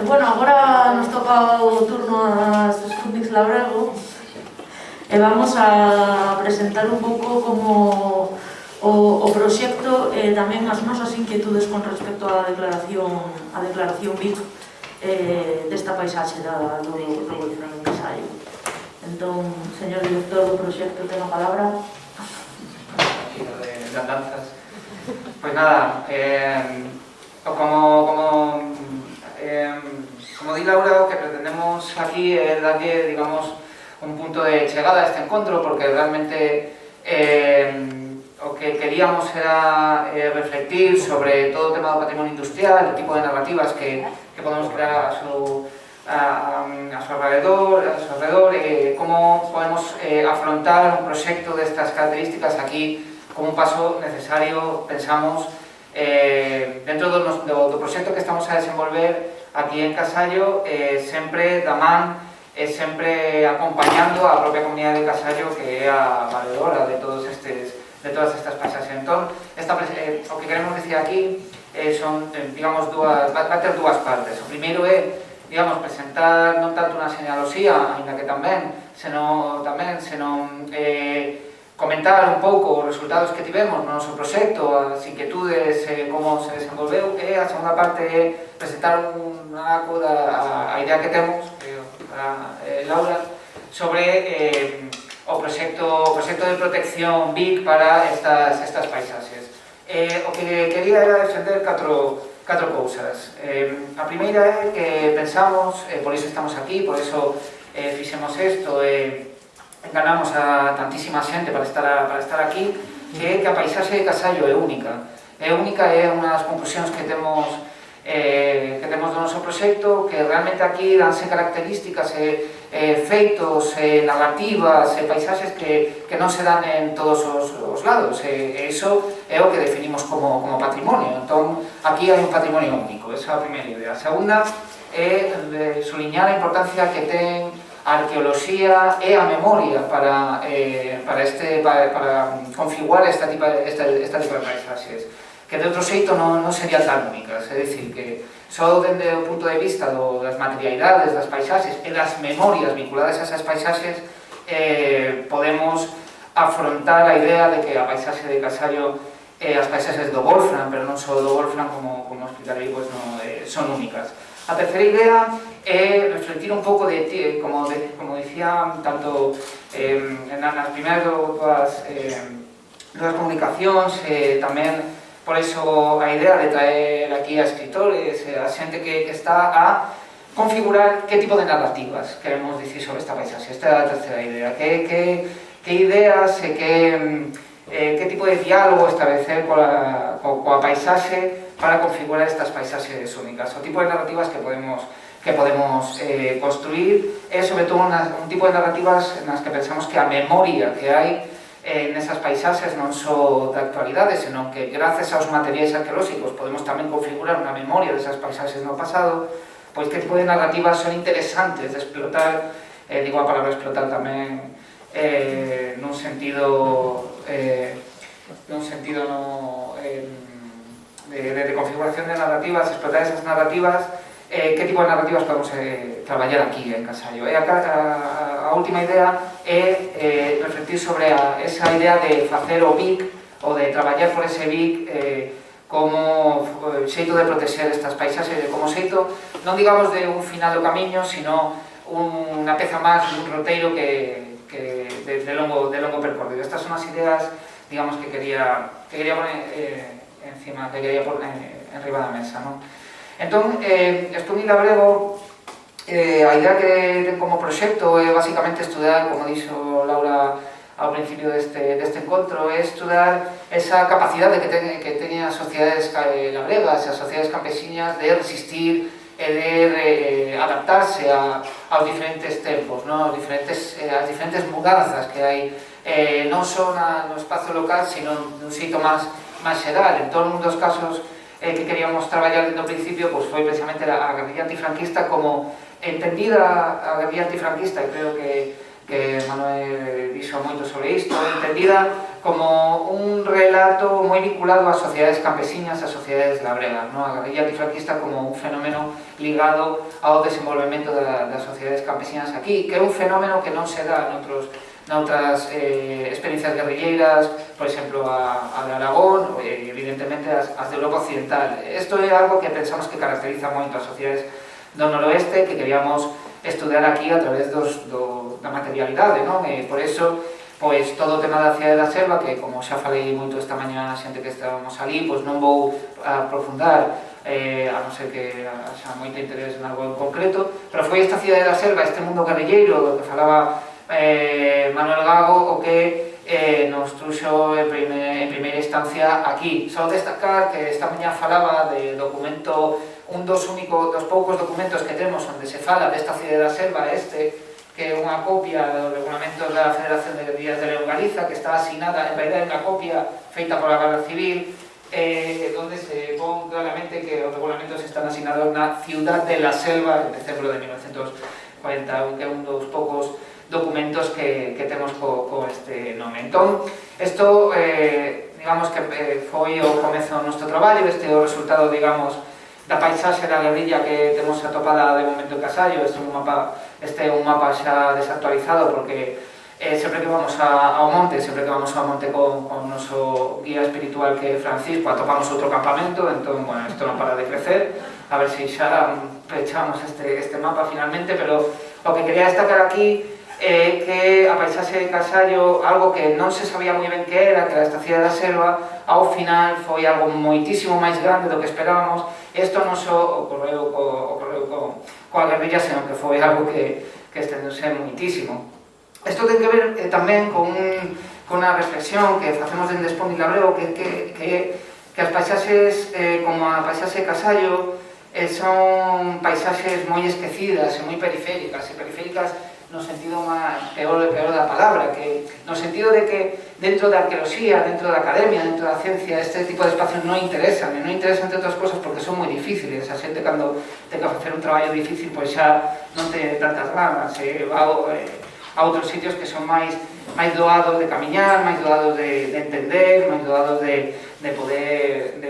Bueno, agora nos toca o turno ás Sputniks Labrego e vamos a presentar un pouco como o proxecto e tamén as nosas inquietudes con respecto á declaración BIC desta paisaxe do Golfo en Casallo. Entón, señor director do proxecto, ten a palabra. De andanzas. Pois nada, como di Laura, o que pretendemos aquí é darlle, digamos, un punto de chegada a este encontro, porque realmente o que queríamos era reflectir sobre todo o tema do patrimonio industrial, o tipo de narrativas que podemos crear a su alrededor, como podemos afrontar un proxecto destas características aquí como un paso necesario, pensamos, dentro do proxecto que estamos a desenvolver aquí en Casallo, sempre da man, sempre acompañando a propia comunidade de Casallo, que é a valedora de todas estas paisaxes. Entón, o que queremos dicir aquí son, digamos, va a ter dúas partes. O primeiro é, digamos, presentar non tanto unha señalosía, ainda que tamén, senón comentar un pouco os resultados que tivemos no noso proxecto, as inquietudes, como se desenvolveu, e a segunda parte é presentar unha a idea que temos, Laura, sobre o proxecto de protección BIC para estas paisaxes. O que quería era defender catro cousas. A primeira é que pensamos, por iso estamos aquí, por iso fixemos isto, enganamos a tantísima xente para estar aquí, que a paisaxe de Casallo é única. É única, é unha das conclusións que temos do noso proxecto, que realmente aquí danse características, feitos, narrativas, paisaxes que non se dan en todos os lados. Iso é o que definimos como patrimonio. Entón, aquí hai un patrimonio único, esa é a primeira idea. A segunda é suliñar a importancia que ten a arqueoloxía e a memoria para configurar esta tipo de paisaxes, que de outro xeito non serían tan únicas. É dicir, que só dende o punto de vista das materialidades das paisaxes e das memorias vinculadas a esas paisaxes podemos afrontar a idea de que a paisaxe de Casallo e as paisaxes do Wolfram, pero non só do Wolfram, como explicarei, son únicas. A terceira idea é reflectir un pouco como dicía, tanto nas primeiras dúas comunicacións, tamén por iso a idea de traer aquí a escritores, a xente que está a configurar que tipo de narrativas queremos dicir sobre esta paisaxe. Esta é a terceira idea. Que ideas e que tipo de diálogo establecer coa paisaxe para configurar estas paisaxes únicas. O tipo de narrativas que podemos construir é, sobre todo, un tipo de narrativas nas que pensamos que a memoria que hai nesas paisaxes non só da actualidade, senón que gracias aos materiais arqueolóxicos podemos tamén configurar unha memoria desas paisaxes no pasado. Pois que tipo de narrativas son interesantes de explotar, digo a palabra explotar tamén nun sentido de configuración de narrativas, explotar esas narrativas, que tipo de narrativas podemos traballar aquí en Casallo. A última idea é reflectir sobre esa idea de facer o BIC, ou de traballar por ese BIC como xeito de protexer estas paisaxes, como xeito, non digamos de un final do camiño, sino unha peza máis dun roteiro de longo percorrido. Estas son as ideas, digamos, que quería poner encima, que quería poner enriba da mesa, non? Entón, Sputniks Labrego, a idea que ten como proxecto é basicamente estudar, como dixo Laura ao principio deste encontro, é estudar esa capacidade que teñen as sociedades labregas e as sociedades campesiñas de resistir e de adaptarse aos diferentes tempos, as diferentes mudanzas que hai, non só no espazo local, sino nun xeito máis xeral. Entón, un dos casos que queríamos traballar desde o principio foi precisamente a guerrilla antifranquista, como entendida a guerrilla antifranquista, e creo que Manuel dixo moito sobre isto, entendida como un relato moi vinculado ás sociedades campesiñas, ás sociedades labregas, non? A guerrilla antifranquista como un fenómeno ligado ao desenvolvemento das sociedades campesiñas aquí, que é un fenómeno que non se dá noutras experiencias guerrilleiras, por exemplo, a de Aragón, e evidentemente as de Europa Occidental. Isto é algo que pensamos que caracteriza moito as sociedades do noroeste, que queríamos estudar aquí a través da materialidade, non? E por eso, pois, todo o tema da cidade da selva, que como xa falei moito esta mañá a xente que estábamos ali, pois non vou aprofundar, a non ser que xa moito interés en algo en concreto, pero foi esta cidade da selva, este mundo guerrilleiro do que falaba Manuel Gago, o que nos truxo en primeira instancia aquí. Só destacar que esta mañá falaba de documento, un dos poucos documentos que temos onde se fala desta cidade da selva, que é unha copia do regulamento da Federación de Guerrillas de León Galiza, que está asignada, en realidad, unha copia feita pola Guardia Civil, onde se pon claramente que os regulamentos están asignados na Ciudad de la Selva en decembro de 1940, que é un dos poucos documentos que temos co este nome. Entón, isto, digamos que foi o comezo do noso traballo, este é o resultado, digamos, da paisaxe da guerrilla que temos atopada de momento en Casallo. Este é un mapa xa desactualizado porque sempre que vamos ao monte con o noso guía espiritual que é Francisco, atopamos outro campamento, entón, bueno, isto non para de crecer, a ver se xa pechamos este mapa finalmente, pero o que quería destacar aquí que a paisaxe de Casallo, algo que non se sabía moi ben que era esta cidade da selva, ao final foi algo moitísimo máis grande do que esperábamos. Isto non só ocorreu coa guerrilla, senón que foi algo que estendose moitísimo. Isto ten que ver tamén con unha reflexión que facemos dende Espondi Labrego, que as paisaxes, como a paisaxe de Casallo, son paisaxes moi esquecidas e moi periféricas, no sentido peor da palabra, que no sentido de que dentro da arqueoloxía, dentro da academia, dentro da ciencia, este tipo de espacios non interesan, e non interesan entre outras cosas porque son moi difíciles. A xente cando ten que facer un traballo difícil, pois xa non ten tantas ganas, va a outros sitios que son máis doados de camiñar, máis doados de entender, máis doados de poder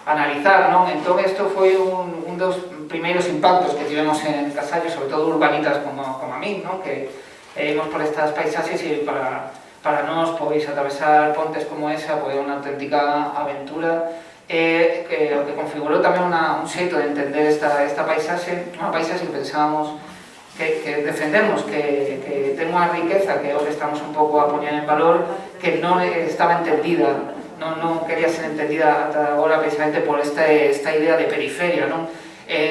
analizar, non? Entón, isto foi un dos primeiros impactos que tivemos en Casallo, sobre todo urbanitas como a mí, non? Que íbamos por estas paisaxes e para nós, pois, atravesar pontes como esa, pois, unha auténtica aventura, que o que configurou tamén un xeito de entender esta paisaxe, unha paisaxe que pensábamos que defendemos, que ten unha riqueza que hoxe estamos un pouco a poñer en valor, que non estaba entendida, non quería ser entendida ata agora precisamente por esta idea de periferia, non?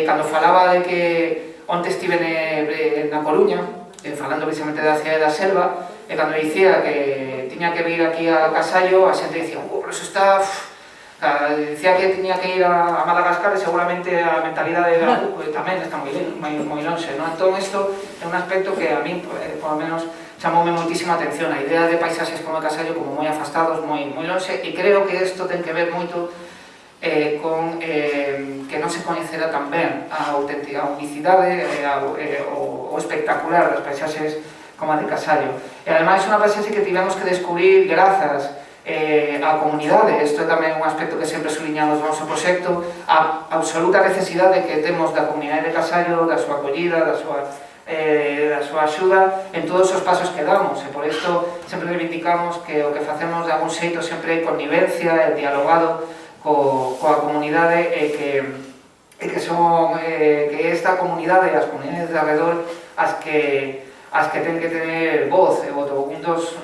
Cando falaba de que onte estive na Coruña, falando precisamente da cidade da selva, e cando dicía que tiña que vir aquí a Casallo, a xente dicía, pero eso está... Dicía que tiña que ir a Madagascar e seguramente a mentalidade tamén está moi lonxe, non? Entón, isto é un aspecto que a mí, por lo menos, chamoume moitísima atención, a idea de paisaxes como Casallo como moi afastados, moi lonxe, e creo que isto ten que ver moito con que non se coñecera tan ben a unicidade o espectacular das paisaxes como a de Casallo. E ademais é unha paisaxe que tivemos que descubrir grazas a comunidade. Isto é tamén un aspecto que sempre suliñamos no noso proxecto, a absoluta necesidade que temos da comunidade de Casallo, da súa acollida, da súa axuda en todos os pasos que damos, e por isto sempre reivindicamos que o que facemos de algún xeito sempre é connivencia e dialogado coa comunidade, e que son que esta comunidade e as comunidades de alrededor as que ten que tener voz e voto. Un dos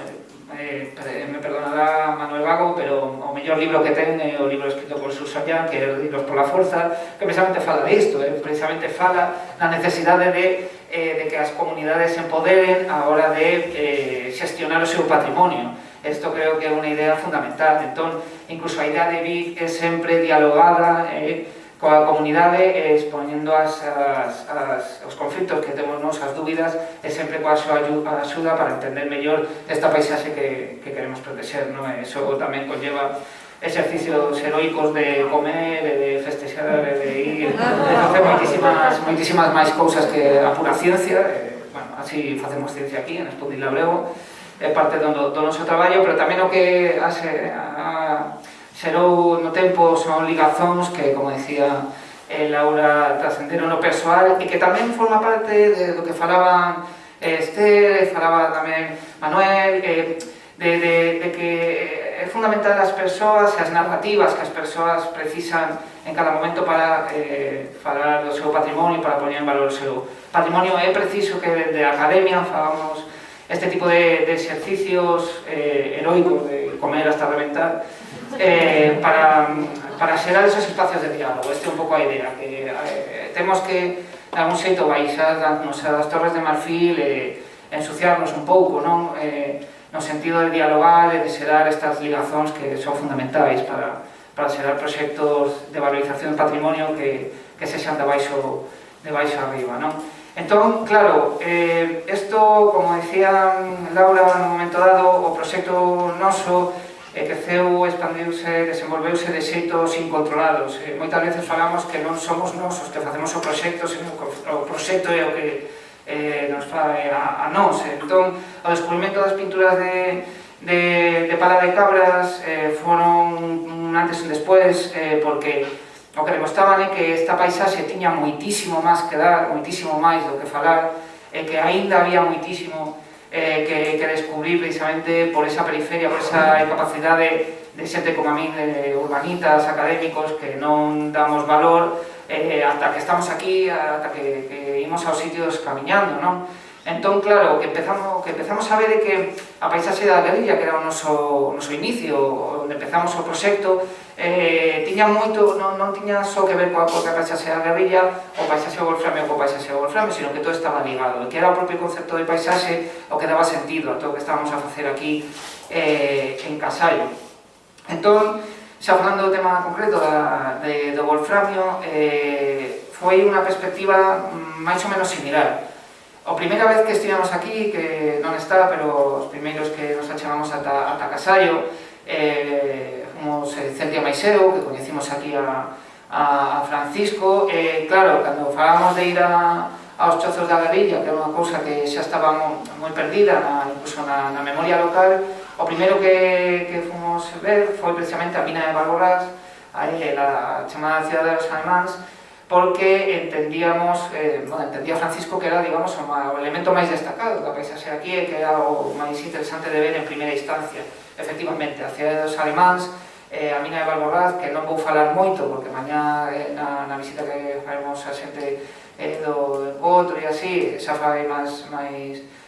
me perdonará Manuel Gago, pero o mellor libro que ten é o libro escrito por Susayán, que é Libros por la Forza, que precisamente fala disto, precisamente fala na necesidade de que as comunidades se empoderen a hora de gestionar o seu patrimonio. Isto creo que é unha idea fundamental. Entón, incluso a idea de Vic é sempre dialogada coa comunidade, exponendo os conflitos que temos nos, as dúbidas, e sempre coa súa axuda para entender mellor esta paisaxe que queremos proteger, non? Iso tamén conlleva exercicios heroicos de comer, de festexar, de ir, de facer moitísimas máis cousas que a pura ciencia. Bueno, así facemos ciencia aquí, en Espondi Labrego. parte do noso traballo, pero tamén o que xerou no tempo son ligazóns que, como decía Laura, trascenderon no persoal e que tamén forma parte do que falaban Esther, falaba tamén Manuel, de que é fundamental as persoas e as narrativas que as persoas precisan en cada momento para falar do seu patrimonio, para poñer en valor o seu patrimonio. É preciso que de academia fagamos este tipo de exercicios heroicos de comer hasta reventar para xerar esos espacios de diálogo. Este é un pouco a idea, que temos que de algún xeito baixar as torres de marfil e ensuciarnos un pouco, non? No sentido de dialogar e de xerar estas ligazóns que son fundamentais para xerar proxectos de valorización do patrimonio que sexan de baixo arriba, non? Entón, claro, isto, como decía Laura no momento dado, o proxecto noso creceu, expandiuse, desenvolveuse de xeitos incontrolados. Moitas veces falamos que non somos nós os que facemos o proxecto, senón o proxecto é o que nos fai a nós. Entón, o descubrimento das pinturas de Pala de Cabras foron un antes e un despois, porque o que demostraban é que esta paisaxe tiña moitísimo máis que dar, moitísimo máis do que falar, e que aínda había moitísimo que descubrir precisamente por esa periferia, por esa incapacidade de xente como a min, urbanitas, académicos, que non damos valor ata que estamos aquí, ata que imos aos sitios camiñando, non? Entón, claro, o que empezamos a ver é que a paisaxe da guerrilla, que era o noso inicio, onde empezamos o proxecto, tiña moito, non tiña só que ver coa paisaxe da guerrilla, o paisaxe do wolframio co paisaxe do wolframio, sino que todo estaba ligado, e que era o propio concepto de paisaxe o que daba sentido a todo o que estábamos a facer aquí en Casallo. Entón, xa falando do tema concreto do wolframio, foi unha perspectiva máis ou menos similar. A primeira vez que estivemos aquí, que non está, pero os primeiros que nos achegamos ata Casallo, fomos Celia Maiseu, que coñecimos aquí a Francisco, claro, cando falábamos de ir aos chozos da guerrilla, que era unha cousa que xa estaba moi perdida, incluso na memoria local, o primeiro que fomos ver foi precisamente a mina de Barborás, a chamada Cidade dos Alemáns, porque entendía Francisco que era, digamos, o elemento máis destacado da paisaxe aquí e que era o máis interesante de ver en primeira instancia. Efectivamente, a Cidade dos Alemáns, a mina de Barborraz, que non vou falar moito, porque mañá na visita que faremos a xente do encontro e así, xa fai máis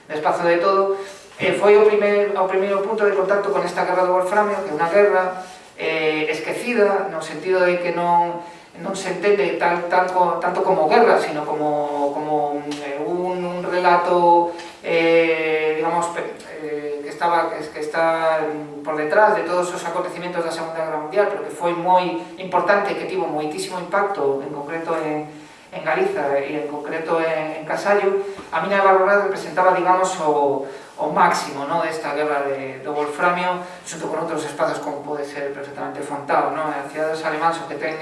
despazo de todo, foi o primeiro punto de contacto con esta guerra do wolframio, que é unha guerra esquecida, no sentido de que non se entende tanto como guerra, sino como un relato, digamos, que está por detrás de todos os acontecimientos da Segunda Guerra Mundial, pero que foi moi importante e que tivo moitísimo impacto, en concreto en Galiza e en concreto en Casallo. A mina de Barborás representaba, digamos, o máximo desta guerra do wolframio, xunto con outros espazos como pode ser perfectamente Fontao. A Cidade dos Alemáns o que ten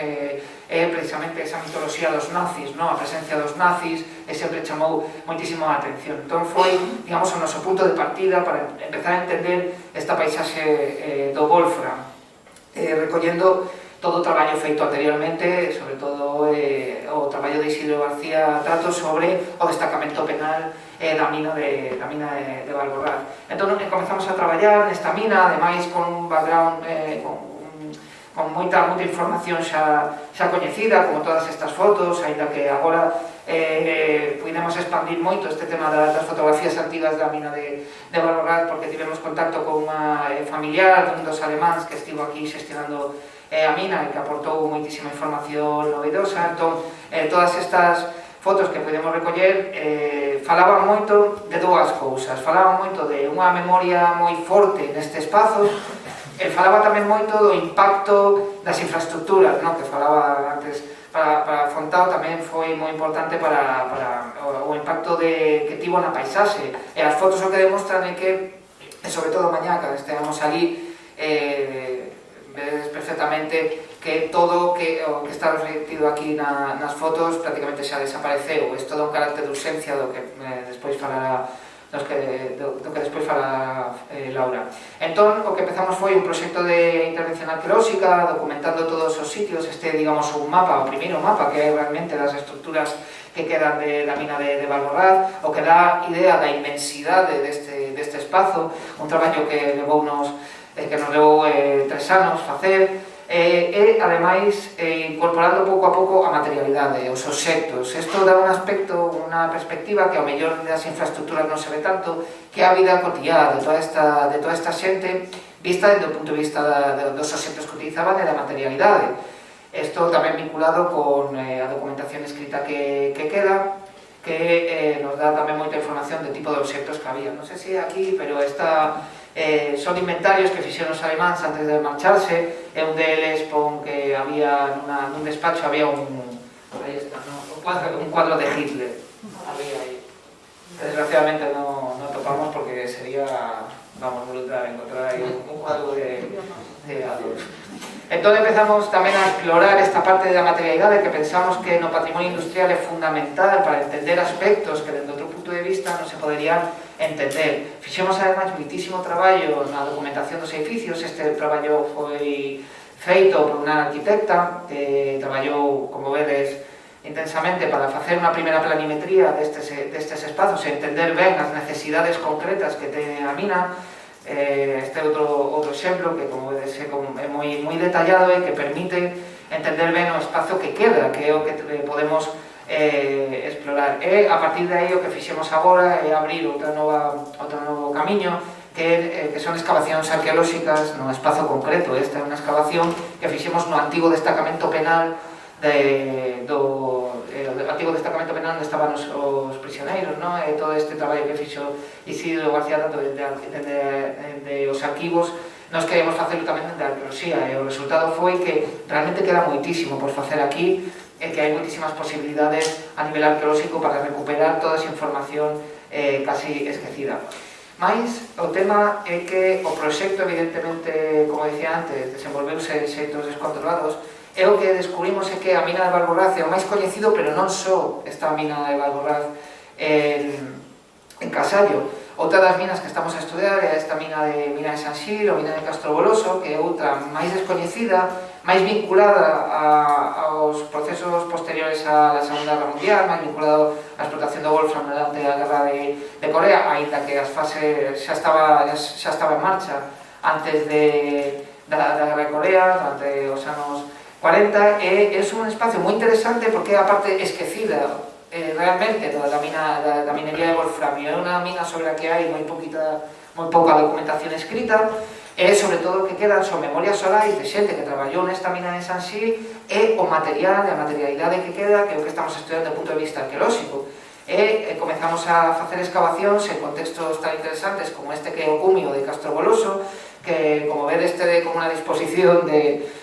é precisamente esa mitoloxía dos nazis, a presencia dos nazis, e sempre chamou moitísimo a atención. Entón foi, digamos, o noso punto de partida para empezar a entender esta paisaxe do wolfram, recollendo todo o traballo feito anteriormente, sobre todo o traballo de Isidro García Trato sobre o destacamento penal da mina de Barborraz. Entón, comezamos a traballar nesta mina, ademais con un background, con moita información xa coñecida, como todas estas fotos, aínda que agora pudemos expandir moito este tema das fotografías antigas da mina de Barborraz, porque tivemos contacto con unha familiar dun dos alemáns que estivo aquí xestionando a mina e que aportou moitísima información novedosa. Entón, todas estas fotos que podemos recoller falaban moito de dúas cousas. Falaban moito de unha memoria moi forte neste espazo, e falaba tamén moito do impacto das infraestructuras, que falaba antes para Fontao, tamén foi moi importante para o impacto que tivo na paisaxe. E as fotos o que demostran é que, sobre todo mañá, cando estivemos ali, vedes perfectamente que todo o que está reflectido aquí nas fotos prácticamente xa desapareceu. É todo un carácter de urxencia do que despois falará do que despois fala Laura. Entón, o que empezamos foi un proxecto de intervención arqueolóxica, documentando todos os sitios, digamos, un mapa, o primeiro mapa, que é realmente das estruturas que quedan da mina de Valborraz, o que dá idea da inmensidade deste espazo, un traballo que nos levou 3 anos facer, e, ademais, incorporando pouco a pouco a materialidade, os obxectos. Isto dá un aspecto, unha perspectiva que ao mellor das infraestructuras non se ve tanto, que é a vida cotidiana de toda esta xente, vista desde o punto de vista dos obxectos que utilizaban e da materialidade. Isto tamén vinculado con a documentación escrita que queda, que nos dá tamén moita información do tipo de obxectos que había. Non sei se aquí, pero son inventarios que fixeron os alemáns antes de marcharse, e un deles pon que había nun despacho había un cuadro de Hitler, había aí. Desgraciadamente non topamos porque sería, vamos, brutal encontrar aí un cuadro de Adolf. Entón empezamos tamén a explorar esta parte da materialidade que pensamos que no patrimonio industrial é fundamental para entender aspectos que dende outro punto de vista non se poderían entender. Fixemos ademais muitísimo traballo na documentación dos edificios. Este traballo foi feito por unha arquitecta que traballou, como vedes, intensamente para facer unha primeira planimetría destes espazos e entender ben as necesidades concretas que ten a mina. Este é outro exemplo que, como vedes, é moi detallado e que permite entender ben o espazo que queda, que é o que podemos explorar. E a partir de aí o que fixemos agora é abrir outro novo camiño, que son excavacións arqueolóxicas no espazo concreto. Esta é unha excavación que fixemos no antigo destacamento penal antigo destacamento penal onde estaban os prisioneiros, e todo este traballo que fixo Isidro García tanto de os arquivos, nós queremos facelo tamén de arqueoloxía, e o resultado foi que realmente queda moitísimo por facer aquí, e que hai moitísimas posibilidades a nivel arqueolóxico para recuperar toda esa información casi esquecida. Mais o tema é que o proxecto, evidentemente, como dicía antes, desenvolveuse de xeitos descontrolados, e o que descubrimos é que a mina de Valborraz é o máis coñecido, pero non só esta mina de Valborraz en Casallo. Outra das minas que estamos a estudiar é esta mina de San Xil, ou mina de Castroboloso, que é outra máis descoñecida, máis vinculada aos procesos posteriores á Segunda Guerra Mundial, máis vinculado á explotación do Wolfram durante a Guerra de Corea, aínda que as fases xa estaba en marcha antes da Guerra de Corea, durante os anos 40, e é un espacio moi interesante porque é a parte esquecida realmente da minería de Wolframio. É unha mina sobre a que hai moi pouca documentación escrita, e sobre todo o que quedan son memorias orais de xente que traballou nesta mina de San Xil, e o material e a materialidade que queda, que é o que estamos estudiando do punto de vista arqueolóxico. E comezamos a facer excavacións en contextos tan interesantes como este que é o cumio de Castroboloso, que, como vedes, tede como unha disposición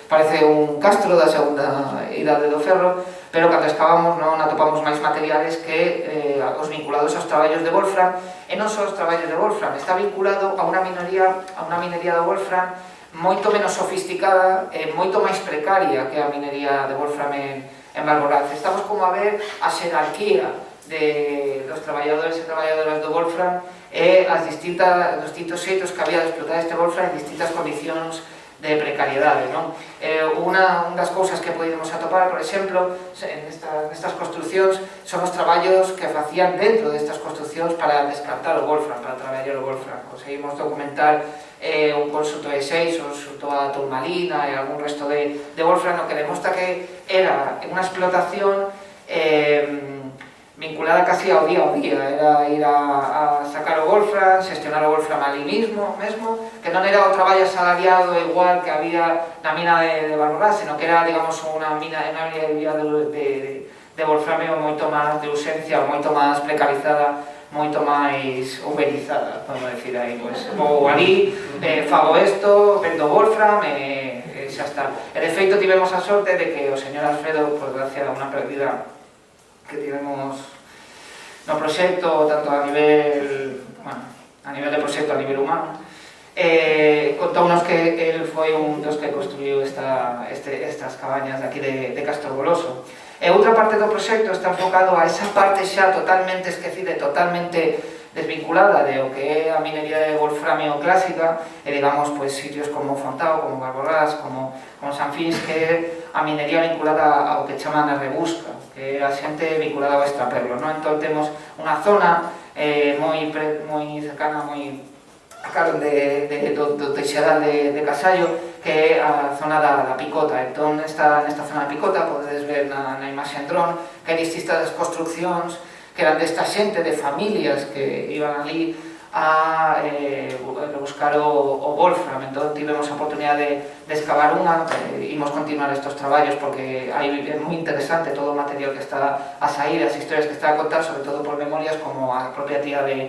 parece un castro da segunda idade do ferro, pero cando excavamos non atopamos máis materiales que os vinculados aos traballos de Wolfram, e non só os traballos de Wolfram, está vinculado a unha minería de Wolfram moito menos sofisticada e moito máis precaria que a minería de Wolfram en Valborraz. Estamos como a ver a xerarquía dos traballadores e traballadoras do Wolfram e os distintos xeitos que había de explotar este Wolfram en distintas condicións de precariedade. Unha das cousas que podemos atopar, por exemplo, nestas construccións, son os traballos que facían dentro destas construccións para descartar o Wolfram, para traballar o Wolfram. Conseguimos documentar un consulto de 6, o consulto a turmalina e algún resto de Wolfram, o que demostra que era unha explotación vinculada casi ao día, era ir a sacar o Wolfram, xestionar o Wolfram ali mesmo, que non era o traballo asalariado igual que había na mina de Valborraz, senón que era, digamos, unha mina de Wolframio moito máis de ausencia, moito máis precarizada, moito máis uberizada, podemos decir aí, vou ali, fago isto, vendo Wolfram e xa está. E de feito tivemos a sorte de que o señor Alfredo, por gracia unha pérdida que tivemos no proxecto, tanto a nivel de proxecto, a nivel humano, contounos que el foi un dos que construiu estas cabañas de aquí de Castroboloso. E outra parte do proxecto está enfocado a esa parte xa totalmente esquecida e totalmente desvinculada de o que é a minería de wolframio clásica e, digamos, pois, sitios como Fontao, como Barborás, como San Fins, que é a minería vinculada ao que chaman a rebusca, que é a xente vinculada ao extraperlo, non? Entón temos unha zona moi cercana, moi claro, do Teixeral de Casallo, que é a zona da Picota. Entón, nesta zona da Picota, podedes ver na imaxe en dron, que hai distintas construccións que eran desta xente, de familias que iban ali a buscar o wolfram. Entón, tivemos a oportunidade de excavar unha, imos continuar estes traballos porque é moi interesante todo o material que está a sair, as historias que está a contar, sobre todo por memorias como a propia tía de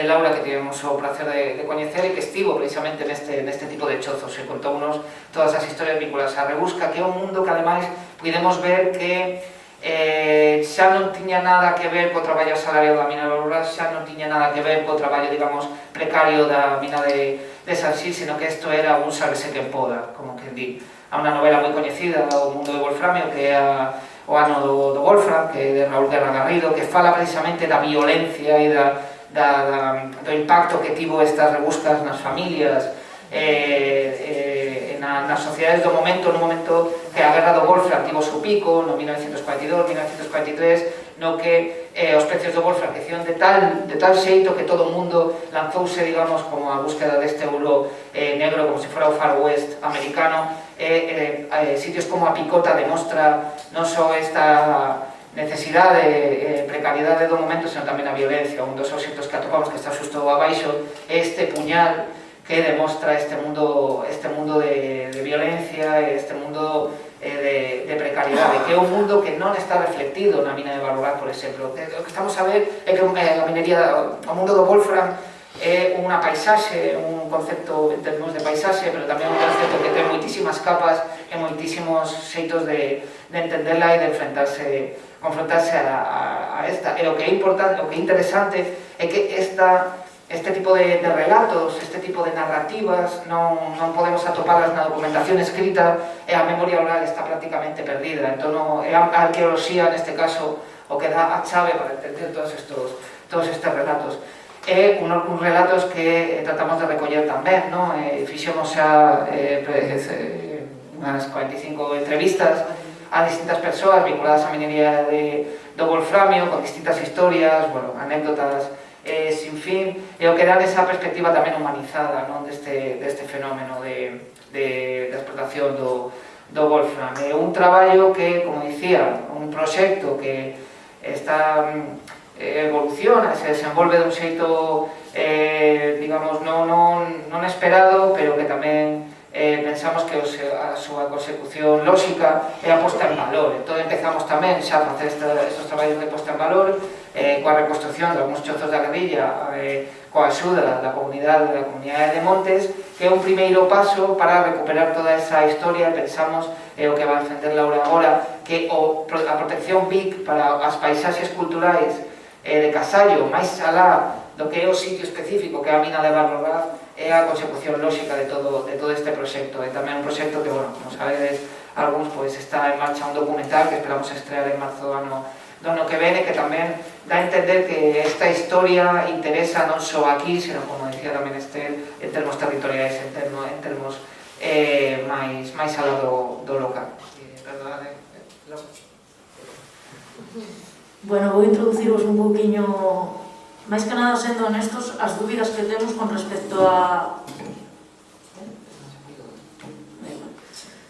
Laura, que tivemos o placer de coñecer e que estivo precisamente neste tipo de chozos e contounos todas as historias vinculadas á rebusca, que é un mundo que ademais pudemos ver que xa non tiña nada que ver co traballo asalariado da mina de Barborás, xa non tiña nada que ver co traballo, digamos, precario da mina de San Xil, sino que isto era un sábese quen poda, como que di. Há unha novela moi coñecida, O mundo de Wolframio, que é o ano do Wolfram, que é de Raúl Guerra Garrido, que fala precisamente da violencia e do impacto que tivo estas rebuscas nas familias, nas sociedades do momento, no momento que a guerra do Wolfram tivo o seu pico, no 1942, 1943, no que os precios do Wolfram crecieron de tal xeito que todo o mundo lanzouse, digamos, como a búsqueda deste ouro negro, como se fora o Far West americano. Sitios como a Picota demostra non só esta necesidade, precariedade do momento, senón tamén a violencia. Un dos obxectos que atopamos, que está xusto abaixo, é este puñal que demostra este mundo de violencia, este mundo de precariedade, que é un mundo que non está reflectido na mina de Barborás, por exemplo. O que estamos a ver é que a minería, o mundo do Wolfram é unha paisaxe, un concepto en termos de paisaxe, pero tamén un concepto que ten moitísimas capas e moitísimos xeitos de entenderla e de confrontarse a esta. E o que é importante, o que é interesante é que este tipo de relatos, este tipo de narrativas non podemos atopalas na documentación escrita e a memoria oral está prácticamente perdida. Entón, é a arqueoloxía, neste caso, o que dá a chave para entender todos estes relatos. E uns relatos que tratamos de recoller tamén, non? Fixemos xa unhas 45 entrevistas a distintas persoas vinculadas á minería do wolframio, con distintas historias, bueno, anécdotas sin fin, e o que dan esa perspectiva tamén humanizada, non, deste fenómeno de explotación do wolfram. É un traballo que, como dicía, un proxecto que está evoluciona, se desenvolve dun xeito, digamos, non esperado, pero que tamén pensamos que a súa consecución lóxica é a posta en valor. Entón empezamos tamén xa a facer estes traballos de posta en valor coa reconstrucción de algúns chozos da guerrilla, coa axuda da comunidade de Montes, que é un primeiro paso para recuperar toda esa historia. Pensamos, o que vai defender Laura agora, que a protección BIC para as paisaxes culturais de Casallo, máis alá do que é o sitio específico que é a mina de Barborás, é a consecución lóxica de todo este proxecto. É tamén un proxecto que, bueno, como sabedes algúns, pois está en marcha un documental que esperamos estrear en marzo do ano que vene, que tamén dá a entender que esta historia interesa non só aquí, senón, como decía tamén Estel, en termos territoriais, en termos máis alá do local. Perdónade, Laura. Bueno, vou introducirvos un pouquiño, máis que nada sendo honestos, as dúbidas que temos con respecto a...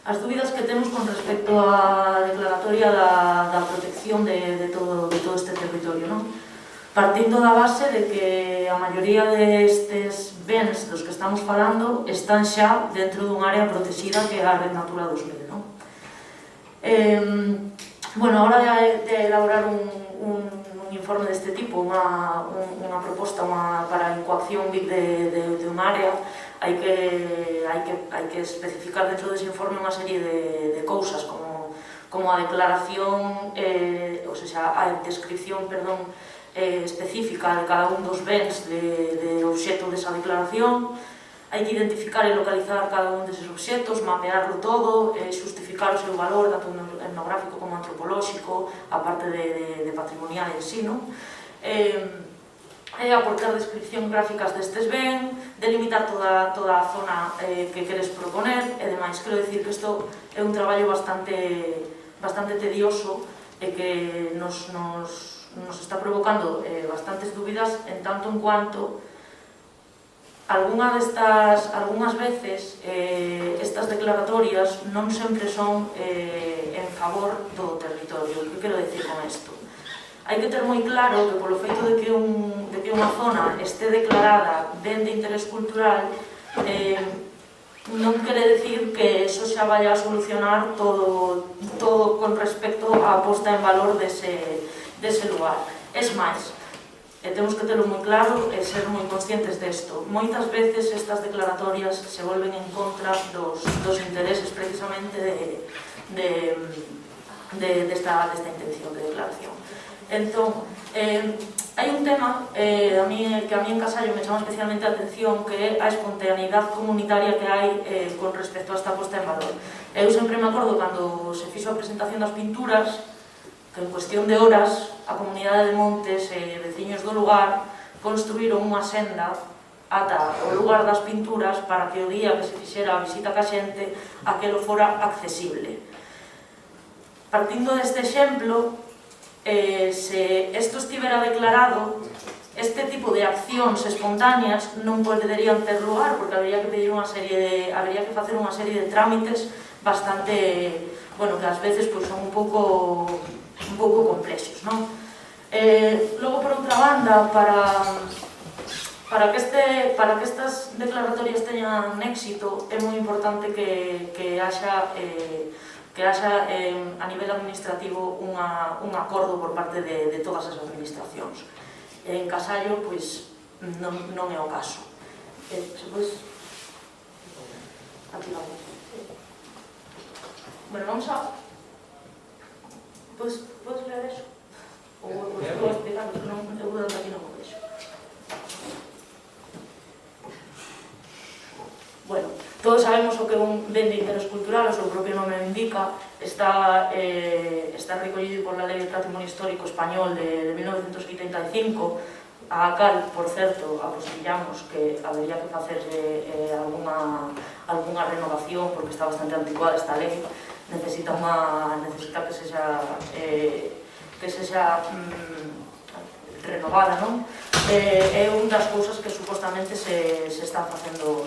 As dúbidas que temos con respecto á declaratoria da protección de todo este territorio, non? Partindo da base de que a maioría destes bens dos que estamos falando están xa dentro dun área protegida que é a Red Natura 2000, non? Bueno, a hora de elaborar un informe deste tipo, unha proposta para a incoación BIC de un área, hai que especificar dentro dese informe unha serie de cousas como a declaración, ou seja, a descripción, perdón, específica de cada un dos bens de obxecto desa declaración. Hai que identificar e localizar cada un deses obxectos, mapearlo todo, xustificar o seu valor, tanto etnográfico como antropolóxico, a parte de patrimonial en sí, non? aportar descripción gráficas destes ben, delimitar toda a zona que queres proponer e demais. Quero dicir que isto é un traballo bastante tedioso e que nos está provocando bastantes dúbidas en tanto en cuanto algunhas veces estas declaratorias non sempre son en favor do territorio. Que quero dicir con isto? Hai que ter moi claro que polo feito de que unha zona este declarada ben de interés cultural non quere decir que eso xa vaya a solucionar todo con respecto á posta en valor dese lugar. Es máis, temos que terlo moi claro e ser moi conscientes desto. Moitas veces estas declaratorias se volven en contra dos intereses precisamente desta intención de declaración. Entón, hai un tema que a mí en Casallo me chama especialmente a atención, que é a espontaneidade comunitaria que hai con respecto a esta posta en valor. Eu sempre me acordo cando se fixo a presentación das pinturas, que en cuestión de horas a comunidade de Montes e veciños do lugar construíron unha senda ata o lugar das pinturas para que o día que se fixera a visita ca xente aquelo fora accesible. Partindo deste exemplo, se isto estivera declarado, este tipo de accións espontáneas non poderían ter lugar, porque habería que facer unha serie de trámites bastante, bueno, que ás veces son un pouco complexos, non? Logo, por outra banda, para que estas declaratorias teñan éxito, é moi importante que haxa a nivel administrativo un acordo por parte de todas as administracións. En Casallo, pois, non é o caso. Pois, aquí vamos. Bueno, vamos a... Podes ler eso? Ou vou explicar, porque eu vou aquí non o vexo. Bueno, todos sabemos o que é un ben de interés cultural, o seu propio nome indica, está recollido por la Lei de Patrimonio Histórico Español de 1985, a cal, por certo, apostillamos que habería que facerse algunha renovación, porque está bastante anticuada esta lei, necesita que sexa renovada, non? É unha das cousas que supostamente se están facendo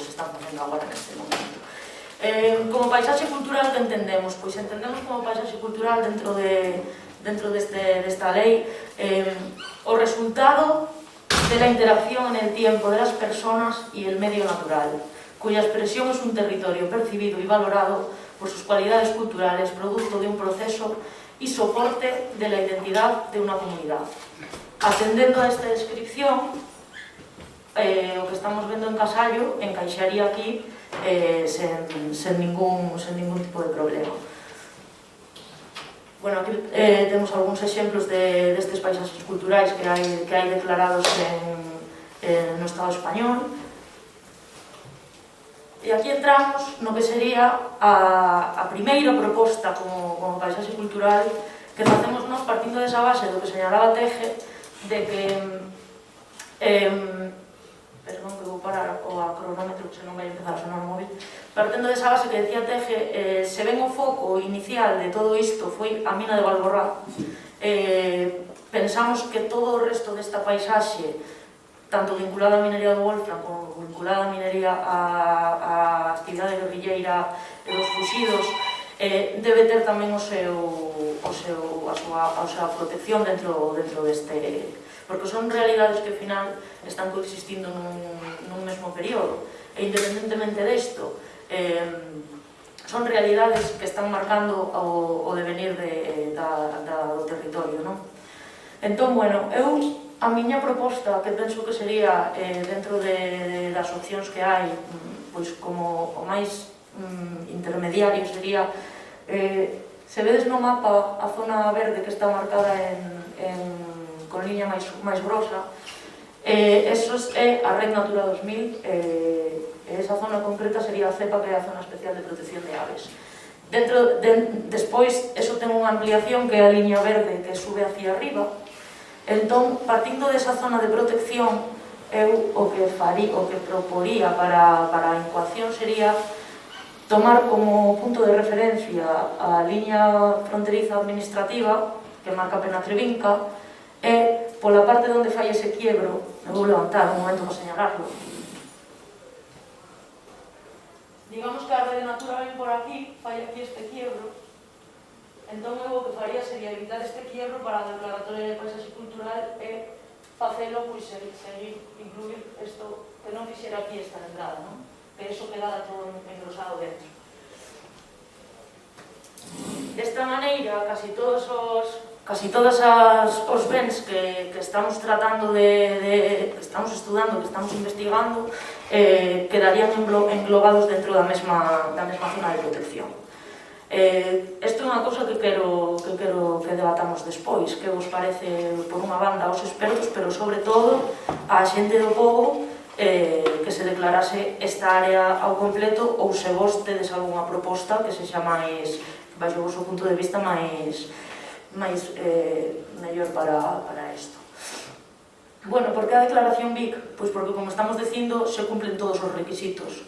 agora neste momento. Como paisaxe cultural, que entendemos? Pois entendemos como paisaxe cultural dentro desta lei o resultado de la interacción en el tiempo de las personas y el medio natural, cuya expresión es un territorio percibido y valorado por sus cualidades culturales, producto de un proceso y soporte de la identidad de una comunidad. Atendendo a esta descripción, o que estamos vendo en Casallo encaixaría aquí sen ningún tipo de problema. Bueno, aquí temos algúns exemplos destes paisaxes culturais que hai declarados no Estado español. E aquí entramos no que sería a primeira proposta como paisaxe cultural que facemos nós partindo desa base do que señalaba Teje, de que perdón que vou parar o cronómetro que se non vai empezar a sonar o móvil. Partindo desa base que decía Teje, se ven o foco inicial de todo isto foi a mina de Valborrá, pensamos que todo o resto desta paisaxe, tanto vinculada á minería do Wolfram como vinculada á minería á actividade guerrilleira e dos fuxidos, debe ter tamén a súa protección dentro deste, porque son realidades que ao final están coexistindo nun mesmo período, e independentemente desto son realidades que están marcando o devenir do territorio, non? Entón, bueno, a miña proposta, que penso que sería dentro das opcións que hai, pois como o máis intermediario sería, se vedes no mapa a zona verde que está marcada con liña máis grosa, eso é a Red Natura 2000, esa zona concreta sería a CEPA, que é a Zona Especial de Protección de Aves. Despois, eso ten unha ampliación que é a liña verde que sube hacia arriba, Entón, partindo desa zona de protección, eu o que proporía para a ecuación sería tomar como punto de referencia a liña fronteriza administrativa que marca Penatrevinca e pola parte onde fai ese quiebro, me vou levantar un momento para señalarlo. Digamos que a rede natura ven por aquí, fai aquí este quiebro, entón eu o que faría sería evitar este quiebro para a declaratoria de paisaxe cultural e facelo, pois, seguir, incluir isto, que non fixera aquí esta entrada, non? Que iso quedara todo engrosado dentro. Desta maneira, casi todos os bens que estamos tratando que estamos estudando, que estamos investigando, quedarían englobados dentro da mesma zona de protección. Isto é unha cousa que quero que debatamos despois, que vos parece, por unha banda, aos expertos, pero sobre todo a xente do pobo, que se declarase esta área ao completo, ou se vos tedes algunha proposta que sexa máis, baixo o vosso punto de vista, máis mellor para isto. Bueno, por que a declaración BIC? Pois porque, como estamos dicindo, se cumplen todos os requisitos,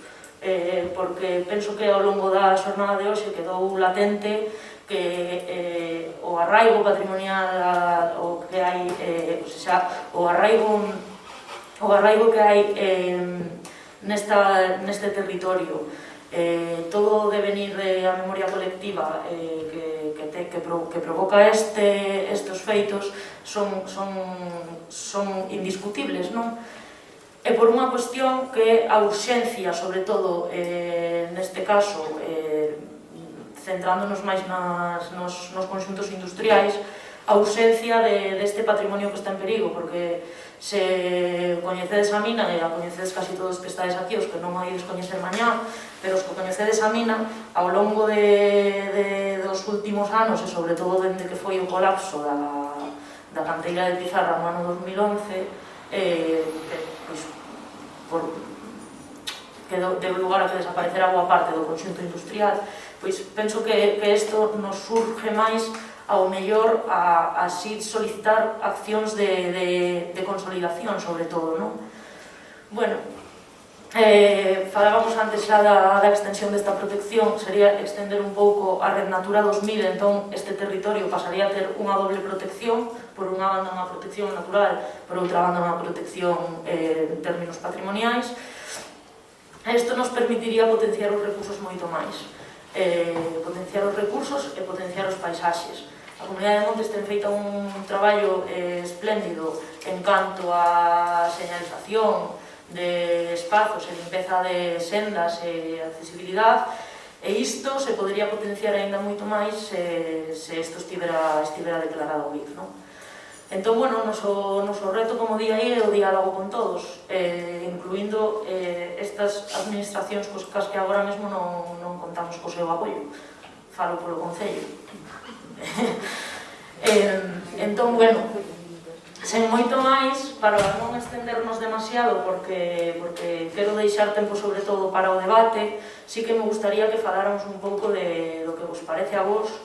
porque penso que ao longo da xornada de hoxe quedou latente que o arraigo patrimonial o que hai, o arraigo que hai neste territorio, todo o devenir da memoria colectiva que provoca estes feitos son indiscutibles, non? E por unha cuestión que a urxencia, sobre todo neste caso, centrándonos máis nos conxuntos industriais, a ausencia deste patrimonio que está en perigo, porque se coñecedes a mina, e a coñecedes casi todos que estáis aquí, os que non a ides coñecer mañá, pero os que coñecedes a mina, ao longo dos últimos anos, e sobre todo dende que foi o colapso da canteira de Pizarra no ano 2011, que deu lugar a que desaparecera boa parte do conxunto industrial, pois penso que isto nos surge máis ao mellor a así solicitar accións de consolidación, sobre todo, non? Bueno, falábamos antes xa da extensión desta protección, sería extender un pouco a Red Natura 2000, entón este territorio pasaría a ter unha doble protección, por unha banda unha protección natural, por outra banda unha protección en términos patrimoniais. Isto nos permitiría potenciar os recursos moito máis, potenciar os recursos e potenciar os paisaxes. A Comunidade de Montes ten feito un traballo espléndido en canto a señalización de espazos e limpeza de sendas e accesibilidade, e isto se podería potenciar aínda moito máis se isto estivera declarado BIC, non? Entón, bueno, o noso reto, como di aí, é o diálogo con todos, incluindo estas administracións cos que agora mesmo non contamos co seu apoio. Falo polo Concello. Entón, bueno, sen moito máis, para non extendernos demasiado, porque quero deixar tempo sobre todo para o debate, sí que me gustaría que faláramos un pouco do que vos parece a vos,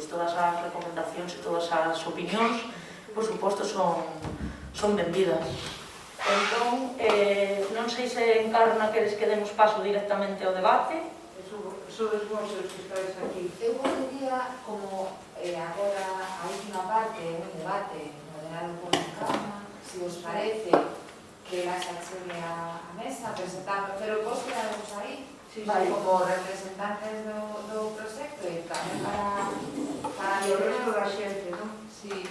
todas as recomendacións e todas as opinións, por suposto, son benvidas. Entón, non sei se encarna queres que demos paso directamente ao debate. Sodes vos os que estáis aquí. Eu votaría como agora a última parte, un debate moderado por calma, se vos parece que la saxone a mesa, presentando, pero vos quedamos aí, Vale. como representantes do proxecto e tamén para O resto da xente, non? Sí.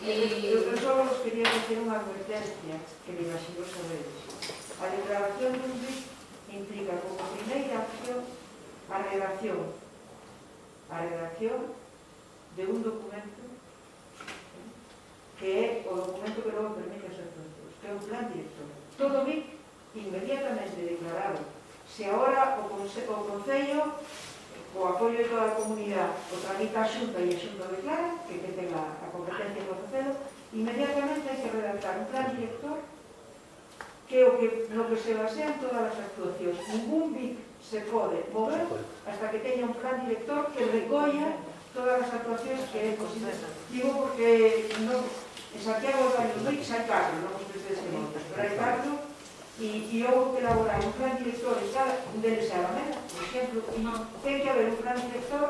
Eu só vos quería facer unha advertencia que me imagino sabedes. A declaración dun BIC implica como primeira acción a redacción de un documento que é o documento que logo permite as actuacións, que é un plan director. Todo BIC inmediatamente declarado. Se agora o Concello, o apoio de toda a comunidade, o tramita a Xunta e a Xunta declara, que ten a competencia do Concello, inmediatamente hai que redactar un plan director que é no que se basean todas as actuacións. Ningún BIC se pode mover hasta que teña un plan director que recolla todas as actuacións que é posible. Digo porque non, en Santiago de Baños Rics hai 4, non os precisas que montas, pero hai 4 e houve que elaborar un plan director en cada un deles é a Alameda, por exemplo, e ten que haber un plan director.